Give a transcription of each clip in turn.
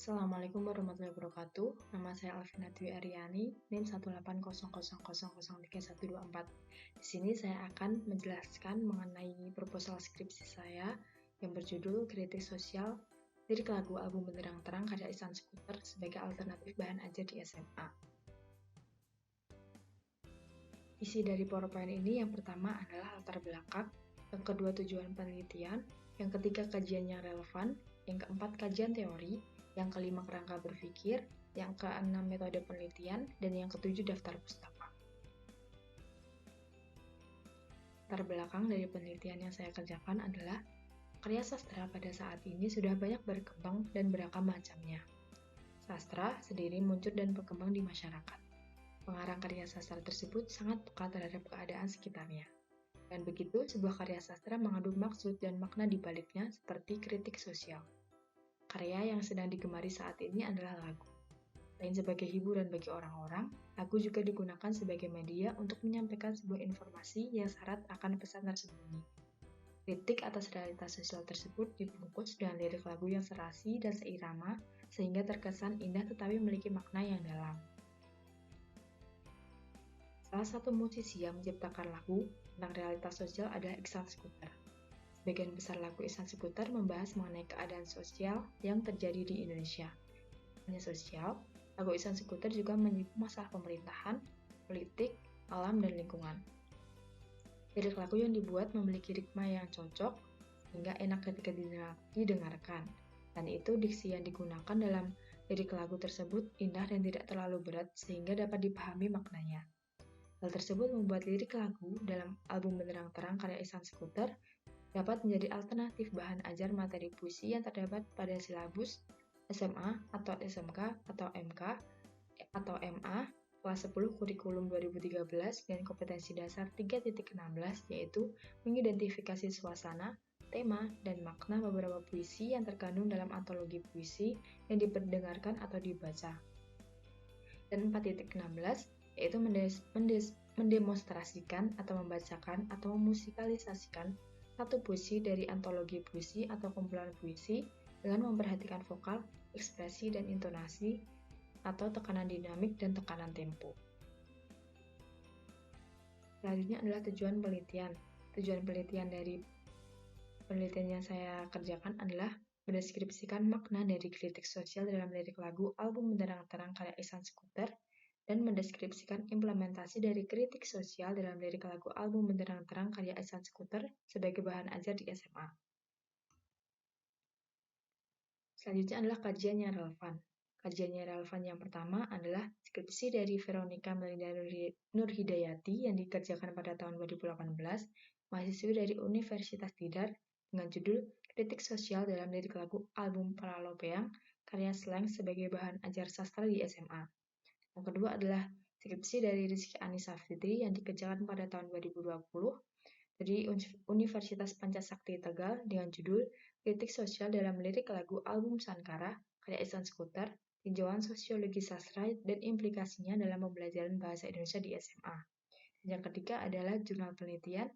Assalamualaikum warahmatullahi wabarakatuh. Nama saya Alvina Dwi Aryani, NIM 180000324. Di sini saya akan menjelaskan mengenai proposal skripsi saya yang berjudul Kritik Sosial Lirik Lagu Album Benderang Terang karya Ihsan Sekuter sebagai alternatif bahan ajar di SMA. Isi dari PowerPoint ini yang pertama adalah latar belakang, yang kedua tujuan penelitian, yang ketiga kajian yang relevan, yang keempat kajian teori, yang kelima kerangka berpikir, yang keenam metode penelitian, dan yang ketujuh daftar pustaka. Latar belakang dari penelitian yang saya kerjakan adalah karya sastra pada saat ini sudah banyak berkembang dan beragam macamnya. Sastra sendiri muncul dan berkembang di masyarakat. Pengarang karya sastra tersebut sangat peka terhadap keadaan sekitarnya. Dan begitu, sebuah karya sastra mengandung maksud dan makna di baliknya seperti kritik sosial. Karya yang sedang digemari saat ini adalah lagu. Selain sebagai hiburan bagi orang-orang, lagu juga digunakan sebagai media untuk menyampaikan sebuah informasi yang syarat akan pesan tersembunyi. Kritik atas realitas sosial tersebut dibungkus dengan lirik lagu yang serasi dan seirama, sehingga terkesan indah tetapi memiliki makna yang dalam. Salah satu musisi yang menciptakan lagu tentang realitas sosial adalah Ihsan Sekuter. Sebagian besar lagu Ihsan Sekuter membahas mengenai keadaan sosial yang terjadi di Indonesia. Hanya sosial, lagu Ihsan Sekuter juga menyinggung masalah pemerintahan, politik, alam, dan lingkungan. Lirik lagu yang dibuat memiliki ritme yang cocok, sehingga enak ketika didengarkan. Dan itu diksi yang digunakan dalam lirik lagu tersebut indah dan tidak terlalu berat, sehingga dapat dipahami maknanya. Hal tersebut membuat lirik lagu dalam album Benderang Terang karya Ihsan Sekuter dapat menjadi alternatif bahan ajar materi puisi yang terdapat pada silabus SMA atau SMK atau MK atau MA kelas 10 kurikulum 2013 dan kompetensi dasar 3.16 yaitu mengidentifikasi suasana, tema, dan makna beberapa puisi yang terkandung dalam antologi puisi yang diperdengarkan atau dibaca. Dan 4.16 yaitu mendemonstrasikan atau membacakan atau memusikalisasikan satu puisi dari antologi puisi atau kumpulan puisi dengan memperhatikan vokal, ekspresi, dan intonasi atau tekanan dinamik dan tekanan tempo. Selanjutnya adalah tujuan penelitian. Tujuan penelitian dari penelitian yang saya kerjakan adalah mendeskripsikan makna dari kritik sosial dalam lirik lagu album Benderang Terang karya Ihsan Sekuter dan mendeskripsikan implementasi dari kritik sosial dalam lirik lagu album Benderang Terang karya Ihsan Sekuter sebagai bahan ajar di SMA. Selanjutnya adalah kajian yang relevan. Kajian yang relevan yang pertama adalah skripsi dari Veronica Melinda Nurhidayati yang dikerjakan pada tahun 2018, mahasiswi dari Universitas Tidar dengan judul Kritik Sosial dalam Lirik Lagu Album Palalopeang karya Slang sebagai bahan ajar sastra di SMA. Yang kedua adalah skripsi dari Rizky Anissa Fitri yang dikerjakan pada tahun 2020 dari Universitas Pancasakti Tegal dengan judul Kritik Sosial dalam Lirik Lagu Album Sankara karya Ihsan Sekuter, tinjauan sosiologi sastra dan implikasinya dalam pembelajaran bahasa Indonesia di SMA. Dan yang ketiga adalah jurnal penelitian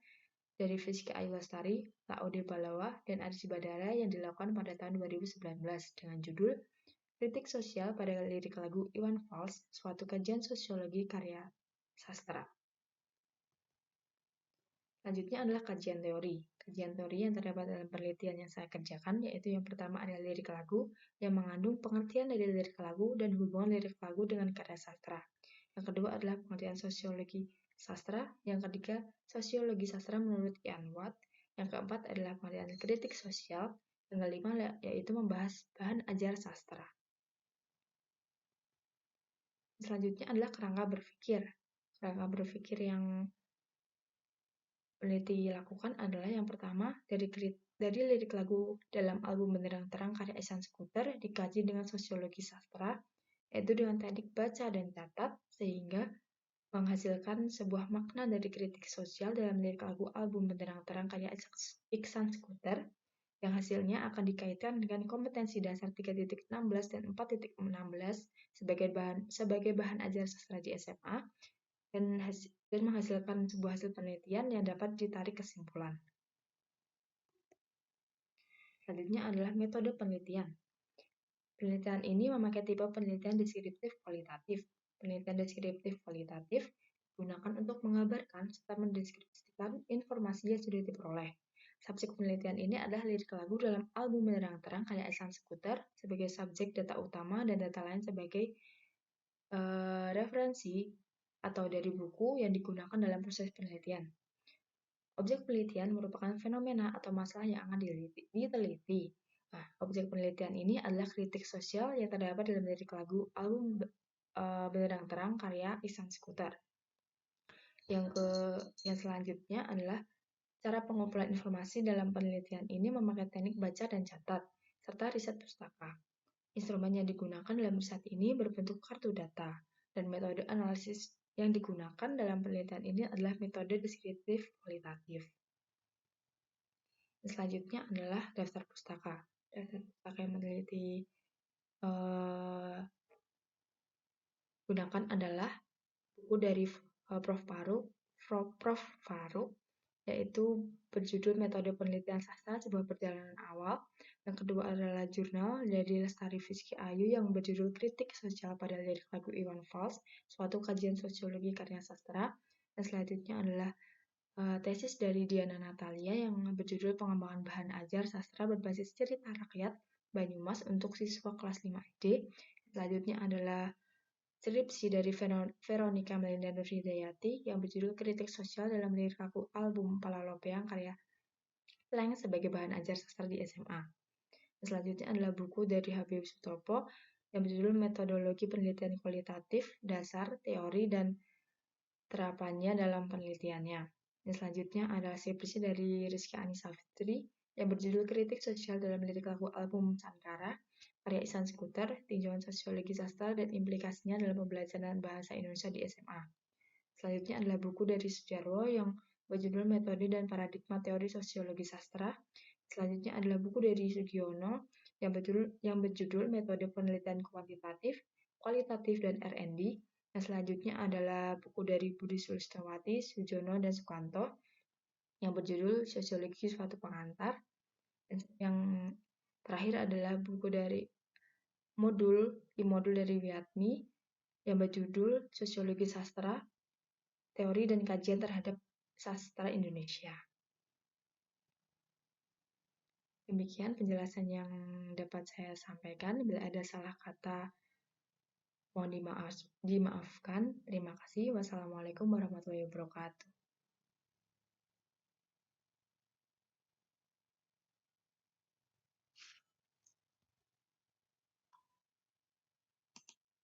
dari Rizky Ayu Lestari, Laode Balawa, dan Aris Badara yang dilakukan pada tahun 2019 dengan judul Kritik Sosial pada Lirik Lagu Iwan Fals, suatu kajian sosiologi karya sastra. Selanjutnya adalah kajian teori. Kajian teori yang terdapat dalam penelitian yang saya kerjakan yaitu yang pertama adalah lirik lagu yang mengandung pengertian dari lirik lagu dan hubungan lirik lagu dengan karya sastra. Yang kedua adalah pengertian sosiologi sastra. Yang ketiga, sosiologi sastra menurut Ian Watt. Yang keempat adalah pengertian kritik sosial. Yang kelima yaitu membahas bahan ajar sastra. Selanjutnya adalah kerangka berpikir. Kerangka berpikir yang peneliti lakukan adalah yang pertama, dari lirik lagu dalam album Benderang Terang karya Ihsan Sekuter dikaji dengan sosiologi sastra, yaitu dengan teknik baca dan catat, sehingga menghasilkan sebuah makna dari kritik sosial dalam lirik lagu album Benderang Terang karya Ihsan Sekuter, yang hasilnya akan dikaitkan dengan kompetensi dasar 3.16 dan 4.16 sebagai bahan ajar sastra di SMA, dan menghasilkan sebuah hasil penelitian yang dapat ditarik kesimpulan. Selanjutnya adalah metode penelitian. Penelitian ini memakai tipe penelitian deskriptif kualitatif. Penelitian deskriptif kualitatif digunakan untuk mengabarkan serta mendeskripsikan informasi yang sudah diperoleh. Subjek penelitian ini adalah lirik lagu dalam album Menerang Terang karya Ihsan Seputer sebagai subjek data utama dan data lain sebagai referensi atau dari buku yang digunakan dalam proses penelitian. Objek penelitian merupakan fenomena atau masalah yang akan diteliti. Nah, objek penelitian ini adalah kritik sosial yang terdapat dalam lirik lagu album Benderang Terang karya Ihsan Seputer. Yang selanjutnya adalah cara pengumpulan informasi dalam penelitian ini memakai teknik baca dan catat, serta riset pustaka. Instrumen yang digunakan dalam riset ini berbentuk kartu data, dan metode analisis yang digunakan dalam penelitian ini adalah metode deskriptif kualitatif. Selanjutnya adalah daftar pustaka. Daftar pustaka yang meneliti gunakan adalah buku dari Prof. Faruk, yaitu berjudul Metode Penelitian Sastra Sebuah Perjalanan Awal. Yang kedua adalah jurnal dari Lestari Rizky Ayu yang berjudul Kritik Sosial pada Lirik Lagu Iwan Fals, suatu kajian sosiologi karya sastra. Dan selanjutnya adalah tesis dari Diana Natalia yang berjudul Pengembangan Bahan Ajar Sastra Berbasis Cerita Rakyat Banyumas untuk siswa kelas 5 SD. Selanjutnya adalah skripsi dari Veronica Melinda Nurhidayati yang berjudul Kritik Sosial dalam Lirik Lagu Album Palalopeang karya Leng sebagai bahan ajar sastra di SMA. Selanjutnya adalah buku dari Habib Sutopo yang berjudul Metodologi Penelitian Kualitatif, Dasar, Teori, dan Terapannya dalam Penelitiannya. Dan selanjutnya adalah skripsi dari Rizky Anissa Fitri yang berjudul Kritik Sosial dalam Lirik Lagu Album Sankara karya Ihsan Seputer, Tinjauan Sosiologi Sastra dan Implikasinya dalam Pembelajaran Bahasa Indonesia di SMA. Selanjutnya adalah buku dari Sujarwo yang berjudul Metode dan Paradigma Teori Sosiologi Sastra. Selanjutnya adalah buku dari Sugiono yang berjudul Metode Penelitian Kuantitatif, Kualitatif, dan R&D. Yang selanjutnya adalah buku dari Budi Sulistawati, Sujono, dan Sukanto yang berjudul Sosiologi Suatu Pengantar. Dan yang terakhir adalah buku dari modul dari Wiatmi yang berjudul Sosiologi Sastra, Teori dan Kajian Terhadap Sastra Indonesia. Demikian penjelasan yang dapat saya sampaikan. Bila ada salah kata, mohon dimaafkan. Terima kasih. Wassalamualaikum warahmatullahi wabarakatuh.